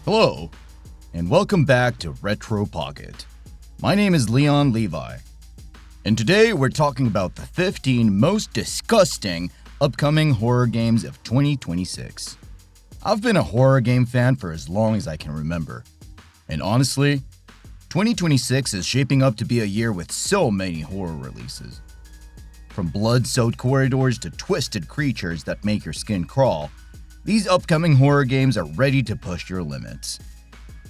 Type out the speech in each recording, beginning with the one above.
Hello, and welcome back to Retro Pocket. My name is Leon Levi, and today we're talking about the 15 most disgusting upcoming horror games of 2026. I've been a horror game fan for as long as I can remember, and honestly, 2026 is shaping up to be a year with so many horror releases. From blood-soaked corridors to twisted creatures that make your skin crawl, these upcoming horror games are ready to push your limits.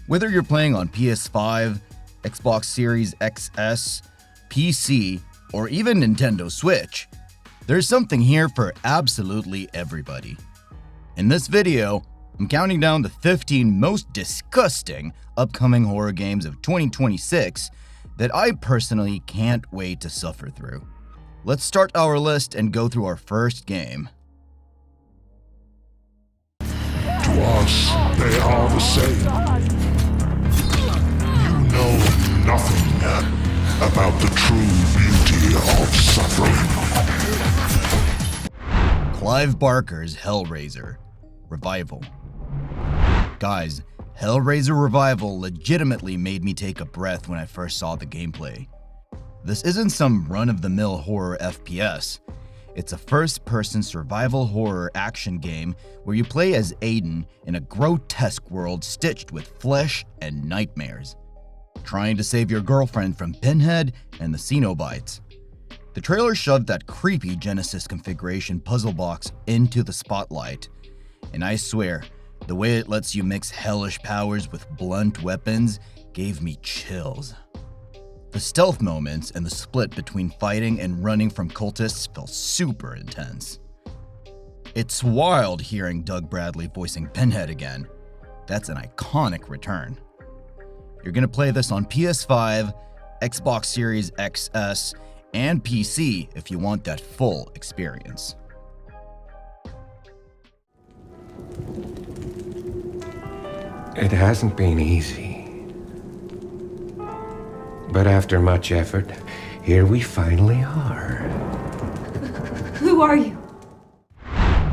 Whether you're playing on PS5, Xbox Series XS, PC, or even Nintendo Switch, there's something here for absolutely everybody. In this video, I'm counting down the 15 most disgusting upcoming horror games of 2026 that I personally can't wait to suffer through. Let's start our list and go through our first game. To us, they are the same. You know nothing about the true beauty of suffering. Clive Barker's Hellraiser Revival. Guys, Hellraiser Revival legitimately made me take a breath when I first saw the gameplay. This isn't some run-of-the-mill horror FPS. It's a first-person survival horror action game where you play as Aiden in a grotesque world stitched with flesh and nightmares, trying to save your girlfriend from Pinhead and the Cenobites. The trailer shoved that creepy Genesis configuration puzzle box into the spotlight, and I swear, the way it lets you mix hellish powers with blunt weapons gave me chills. The stealth moments and the split between fighting and running from cultists felt super intense. It's wild hearing Doug Bradley voicing Pinhead again. That's an iconic return. You're gonna play this on PS5, Xbox Series XS, and PC if you want that full experience. It hasn't been easy. But after much effort, here we finally are. Who are you?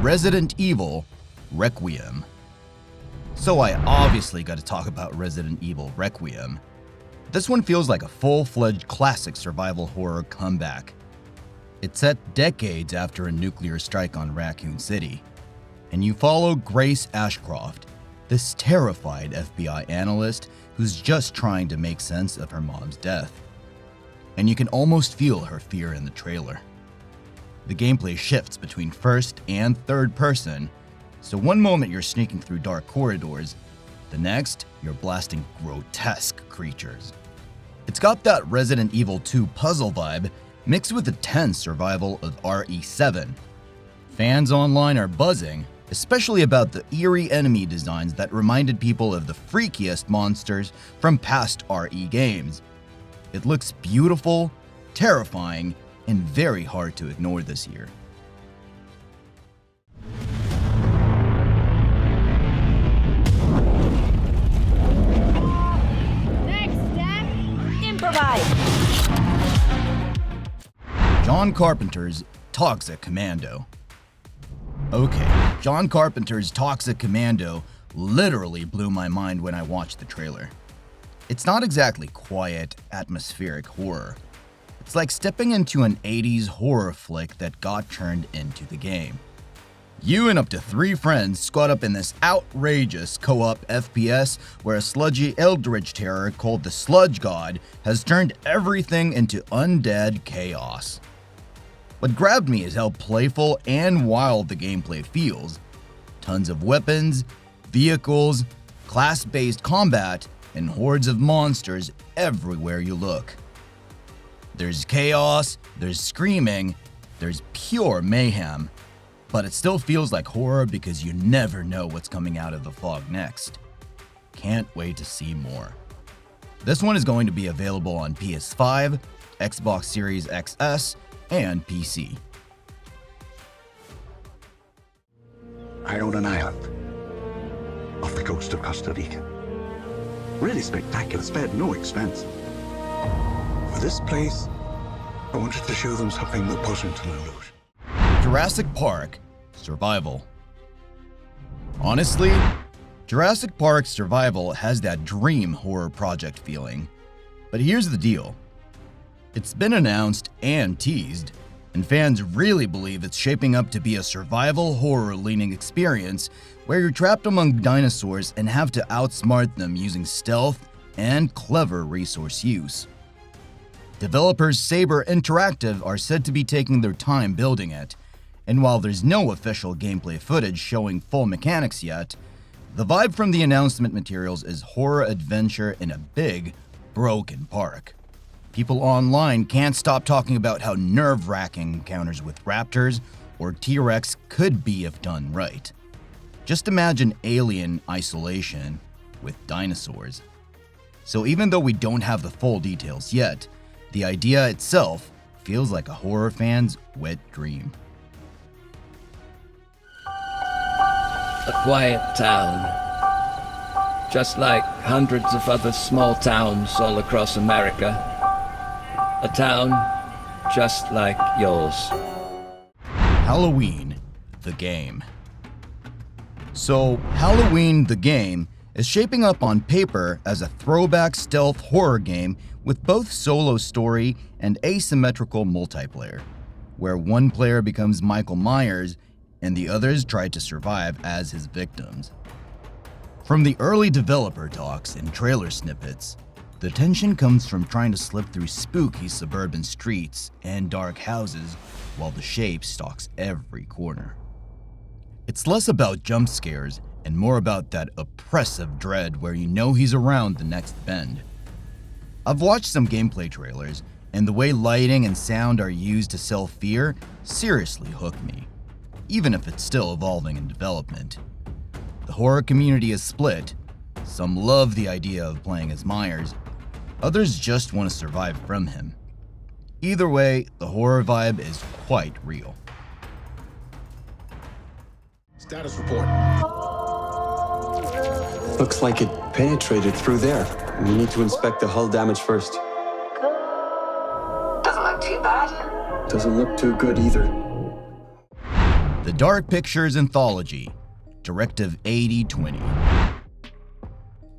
Resident Evil Requiem. So I obviously got to talk about Resident Evil Requiem. This one feels like a full-fledged classic survival horror comeback. It's set decades after a nuclear strike on Raccoon City, and you follow Grace Ashcroft, this terrified FBI analyst who's just trying to make sense of her mom's death. And you can almost feel her fear in the trailer. The gameplay shifts between first and third person, so one moment you're sneaking through dark corridors, the next you're blasting grotesque creatures. It's got that Resident Evil 2 puzzle vibe mixed with the tense survival of RE7. Fans online are buzzing, especially about the eerie enemy designs that reminded people of the freakiest monsters from past RE games. It looks beautiful, terrifying, and very hard to ignore this year. Next step, improvise. John Carpenter's Toxic Commando. Okay, John Carpenter's Toxic Commando literally blew my mind when I watched the trailer. It's not exactly quiet, atmospheric horror. It's like stepping into an 80s horror flick that got turned into the game. You and up to 3 friends squad up in this outrageous co-op FPS where a sludgy eldritch terror called the Sludge God has turned everything into undead chaos. What grabbed me is how playful and wild the gameplay feels. Tons of weapons, vehicles, class-based combat, and hordes of monsters everywhere you look. There's chaos, there's screaming, there's pure mayhem, but it still feels like horror because you never know what's coming out of the fog next. Can't wait to see more. This one is going to be available on PS5, Xbox Series XS, and PC. I own an island off the coast of Costa Rica. Really spectacular, spared no expense. For this place, I wanted to show them something that wasn't an illusion. Jurassic Park Survival. Honestly, Jurassic Park Survival has that dream horror project feeling. But here's the deal. It's been announced and teased, and fans really believe it's shaping up to be a survival horror-leaning experience where you're trapped among dinosaurs and have to outsmart them using stealth and clever resource use. Developers Saber Interactive are said to be taking their time building it, and while there's no official gameplay footage showing full mechanics yet, the vibe from the announcement materials is horror adventure in a big, broken park. People online can't stop talking about how nerve-wracking encounters with raptors or T-Rex could be if done right. Just imagine Alien Isolation with dinosaurs. So even though we don't have the full details yet, the idea itself feels like a horror fan's wet dream. A quiet town, just like hundreds of other small towns all across America. A town just like yours. Halloween, the game. So, Halloween, the game is shaping up on paper as a throwback stealth horror game with both solo story and asymmetrical multiplayer, where one player becomes Michael Myers and the others try to survive as his victims. From the early developer talks and trailer snippets, the tension comes from trying to slip through spooky suburban streets and dark houses while the shape stalks every corner. It's less about jump scares and more about that oppressive dread where you know he's around the next bend. I've watched some gameplay trailers, and the way lighting and sound are used to sell fear seriously hooked me, even if it's still evolving in development. The horror community is split. Some love the idea of playing as Myers, others just want to survive from him. Either way, the horror vibe is quite real. Status report. Looks like it penetrated through there. We need to inspect the hull damage first. Doesn't look too bad. Doesn't look too good either. The Dark Pictures Anthology, Directive 8020.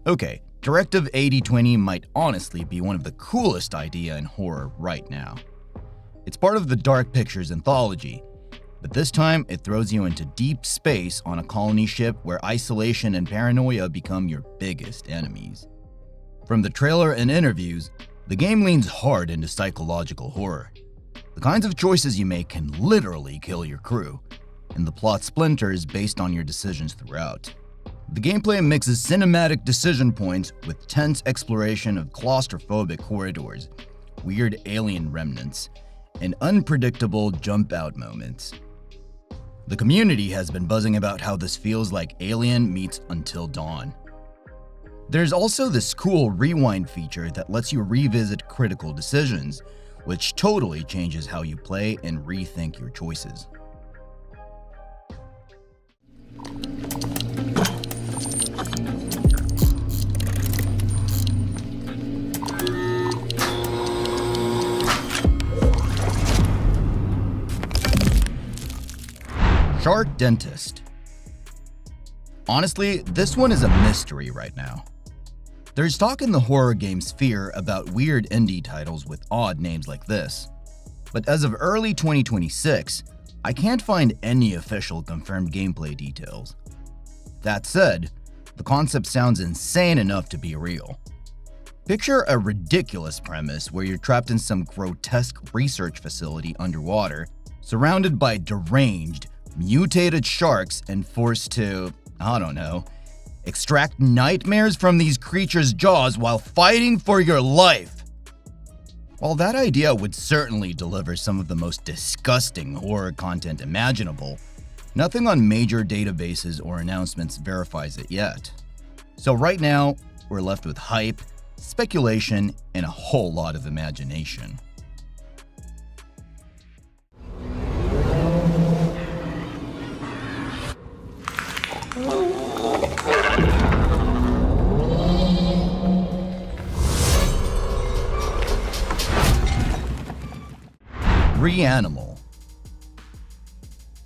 Okay, Directive 8020 might honestly be one of the coolest ideas in horror right now. It's part of the Dark Pictures Anthology, but this time it throws you into deep space on a colony ship where isolation and paranoia become your biggest enemies. From the trailer and interviews, the game leans hard into psychological horror. The kinds of choices you make can literally kill your crew, and the plot splinters based on your decisions throughout. The gameplay mixes cinematic decision points with tense exploration of claustrophobic corridors, weird alien remnants, and unpredictable jump-out moments. The community has been buzzing about how this feels like Alien meets Until Dawn. There's also this cool rewind feature that lets you revisit critical decisions, which totally changes how you play and rethink your choices. Shark Dentist. Honestly, this one is a mystery right now. There's talk in the horror game sphere about weird indie titles with odd names like this, but as of early 2026, I can't find any official confirmed gameplay details. That said, the concept sounds insane enough to be real. Picture a ridiculous premise where you're trapped in some grotesque research facility underwater, surrounded by deranged, mutated sharks and forced to, I don't know, extract nightmares from these creatures' jaws while fighting for your life. While that idea would certainly deliver some of the most disgusting horror content imaginable, nothing on major databases or announcements verifies it yet. So right now, we're left with hype, speculation, and a whole lot of imagination. REANIMAL.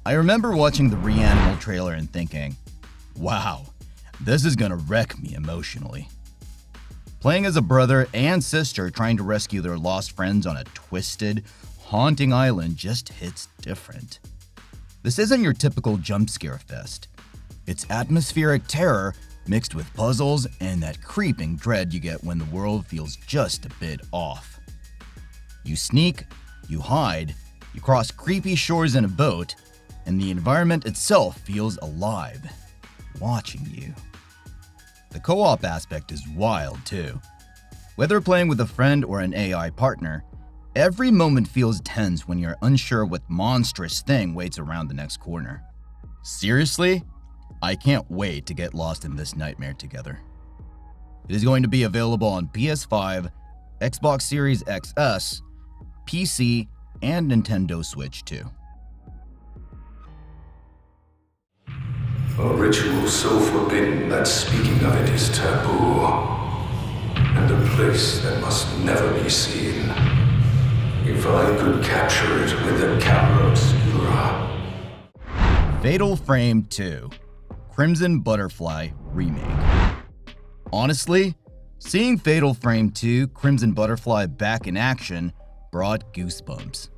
I remember watching the REANIMAL trailer and thinking, wow, This is gonna wreck me emotionally. Playing as a brother and sister trying to rescue their lost friends on a twisted, haunting island just hits different. This isn't your typical jump scare fest. It's atmospheric terror mixed with puzzles and that creeping dread you get when the world feels just a bit off. You sneak, you hide, you cross creepy shores in a boat, and the environment itself feels alive, watching you. The co-op aspect is wild too. Whether playing with a friend or an AI partner, every moment feels tense when you're unsure what monstrous thing waits around the next corner. Seriously? I can't wait to get lost in this nightmare together. It is going to be available on PS5, Xbox Series XS, PC, and Nintendo Switch too. A ritual so forbidden that speaking of it is taboo, and a place that must never be seen. If I could capture it with a camera obscura. Fatal Frame 2, Crimson Butterfly Remake. Honestly, seeing Fatal Frame 2, Crimson Butterfly back in action brought goosebumps.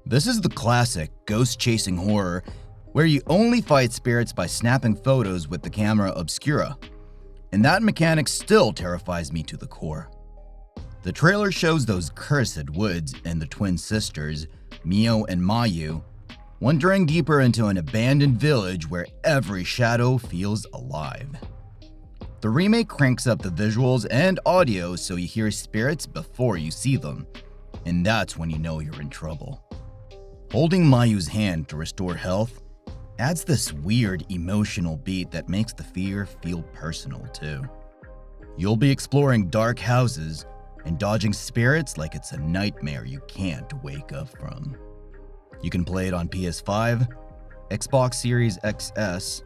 This is the classic ghost-chasing horror where you only fight spirits by snapping photos with the camera obscura, and that mechanic still terrifies me to the core. The trailer shows those cursed woods and the twin sisters, Mio and Mayu, wandering deeper into an abandoned village where every shadow feels alive. The remake cranks up the visuals and audio so you hear spirits before you see them, and that's when you know you're in trouble. Holding Mayu's hand to restore health adds this weird emotional beat that makes the fear feel personal too. You'll be exploring dark houses and dodging spirits like it's a nightmare you can't wake up from. You can play it on PS5, Xbox Series XS,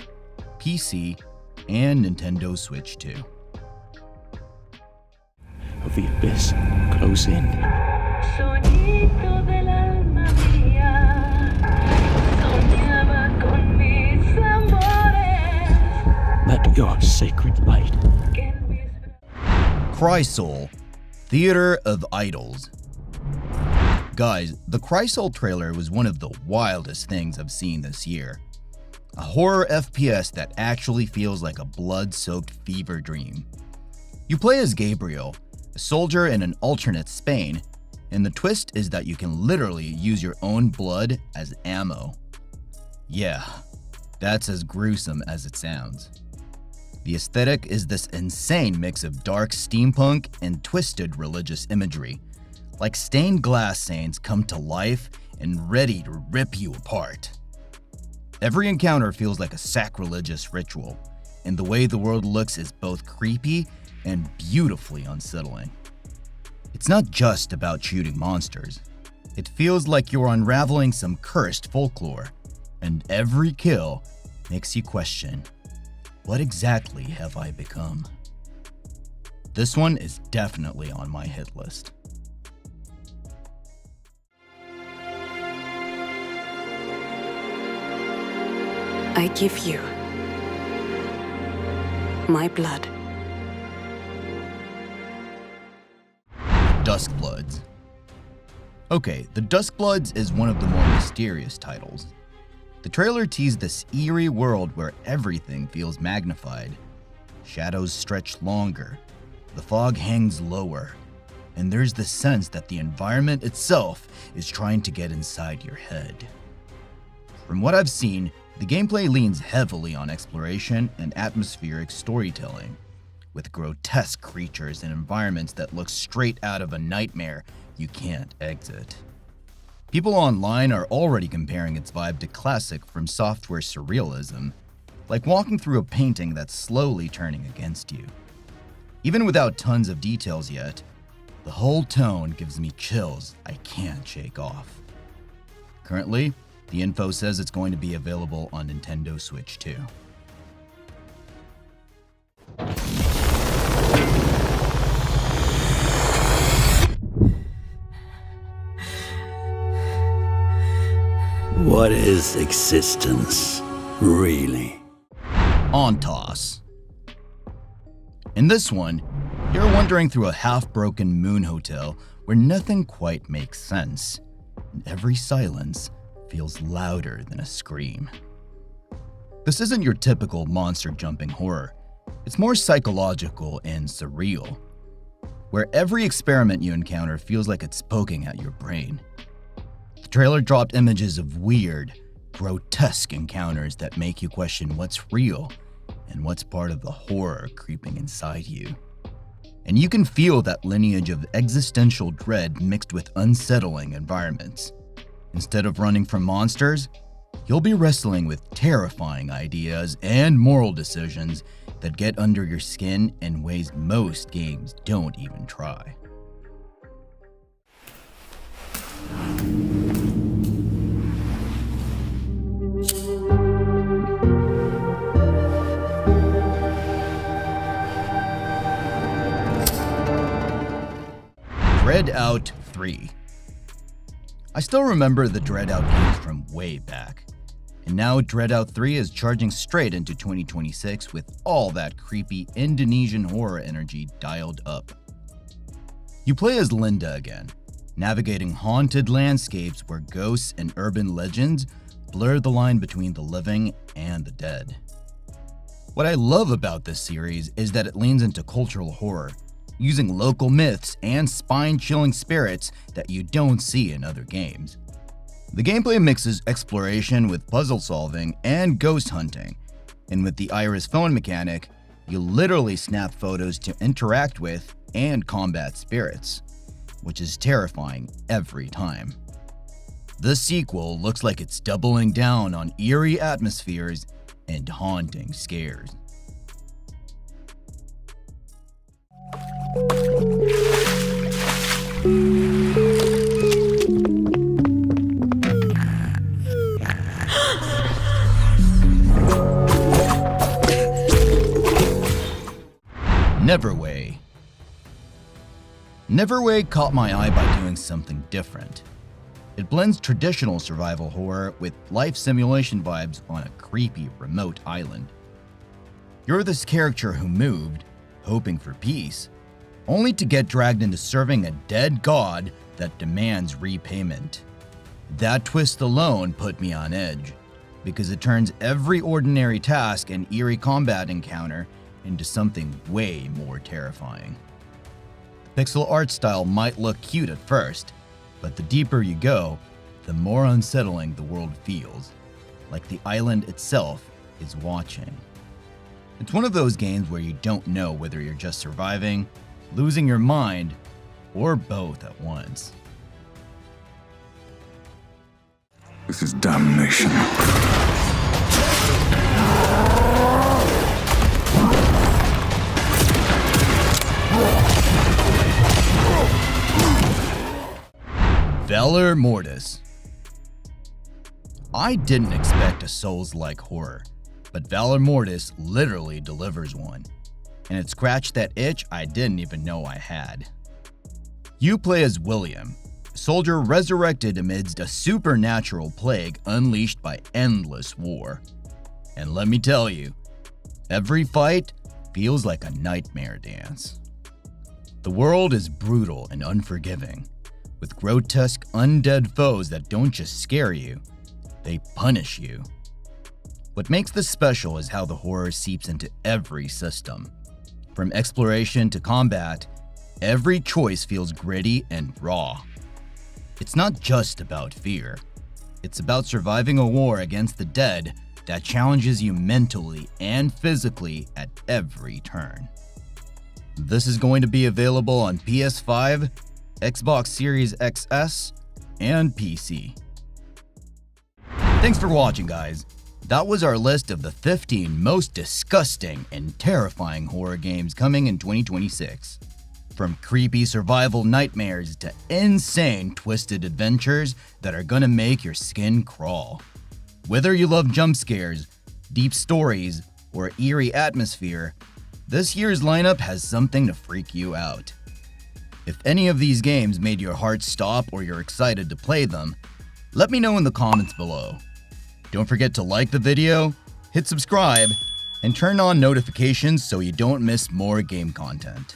PC, and Nintendo Switch too. The abyss, close in. Let your sacred light. Crisol, Theater of Idols. Guys, the Crisol trailer was one of the wildest things I've seen this year. A horror FPS that actually feels like a blood-soaked fever dream. You play as Gabriel, a soldier in an alternate Spain, and the twist is that you can literally use your own blood as ammo. Yeah, that's as gruesome as it sounds. The aesthetic is this insane mix of dark steampunk and twisted religious imagery, like stained glass saints come to life and ready to rip you apart. Every encounter feels like a sacrilegious ritual, and the way the world looks is both creepy and beautifully unsettling. It's not just about shooting monsters. It feels like you're unraveling some cursed folklore, and every kill makes you question, what exactly have I become? This one is definitely on my hit list. I give you my blood. Duskbloods. Okay, the Duskbloods is one of the more mysterious titles. The trailer teased this eerie world where everything feels magnified. Shadows stretch longer, the fog hangs lower, and there's the sense that the environment itself is trying to get inside your head. From what I've seen, the gameplay leans heavily on exploration and atmospheric storytelling, with grotesque creatures and environments that look straight out of a nightmare you can't exit. People online are already comparing its vibe to classic From Software surrealism, like walking through a painting that's slowly turning against you. Even without tons of details yet, the whole tone gives me chills I can't shake off. Currently, the info says it's going to be available on Nintendo Switch too. What is existence, really? Ontos, In this one, you're wandering through a half-broken moon hotel where nothing quite makes sense, and every silence feels louder than a scream. This isn't your typical monster-jumping horror. It's more psychological and surreal, where every experiment you encounter feels like it's poking at your brain. The trailer dropped images of weird, grotesque encounters that make you question what's real and what's part of the horror creeping inside you. And you can feel that lineage of existential dread mixed with unsettling environments. Instead of running from monsters, you'll be wrestling with terrifying ideas and moral decisions that get under your skin in ways most games don't even try. DreadOut 3. I still remember the DreadOut games from way back. And now DreadOut 3 is charging straight into 2026 with all that creepy Indonesian horror energy dialed up. You play as Linda again, navigating haunted landscapes where ghosts and urban legends blur the line between the living and the dead. What I love about this series is that it leans into cultural horror, using local myths and spine-chilling spirits that you don't see in other games. The gameplay mixes exploration with puzzle solving and ghost hunting, and with the Iris phone mechanic, you literally snap photos to interact with and combat spirits, which is terrifying every time. This sequel looks like it's doubling down on eerie atmospheres and haunting scares. Neverway. Neverway caught my eye by doing something different. It blends traditional survival horror with life simulation vibes on a creepy remote island. You're this character who moved, hoping for peace, only to get dragged into serving a dead god that demands repayment. That twist alone put me on edge, because it turns every ordinary task and eerie combat encounter into something way more terrifying. The pixel art style might look cute at first, but the deeper you go, the more unsettling the world feels, like the island itself is watching. It's one of those games where you don't know whether you're just surviving, losing your mind, or both at once. This is damnation. Valor Mortis. I didn't expect a Souls-like horror, but Valor Mortis literally delivers one, and it scratched that itch I didn't even know I had. You play as William, a soldier resurrected amidst a supernatural plague unleashed by endless war. And let me tell you, every fight feels like a nightmare dance. The world is brutal and unforgiving, with grotesque undead foes that don't just scare you, they punish you. What makes this special is how the horror seeps into every system. From exploration to combat, every choice feels gritty and raw. It's not just about fear. It's about surviving a war against the dead that challenges you mentally and physically at every turn. This is going to be available on PS5, Xbox Series XS, and PC. Thanks for watching, guys. That was our list of the 15 most disgusting and terrifying horror games coming in 2026. From creepy survival nightmares to insane twisted adventures that are gonna make your skin crawl. Whether you love jump scares, deep stories, or eerie atmosphere, this year's lineup has something to freak you out. If any of these games made your heart stop or you're excited to play them, let me know in the comments below. Don't forget to like the video, hit subscribe, and turn on notifications so you don't miss more game content.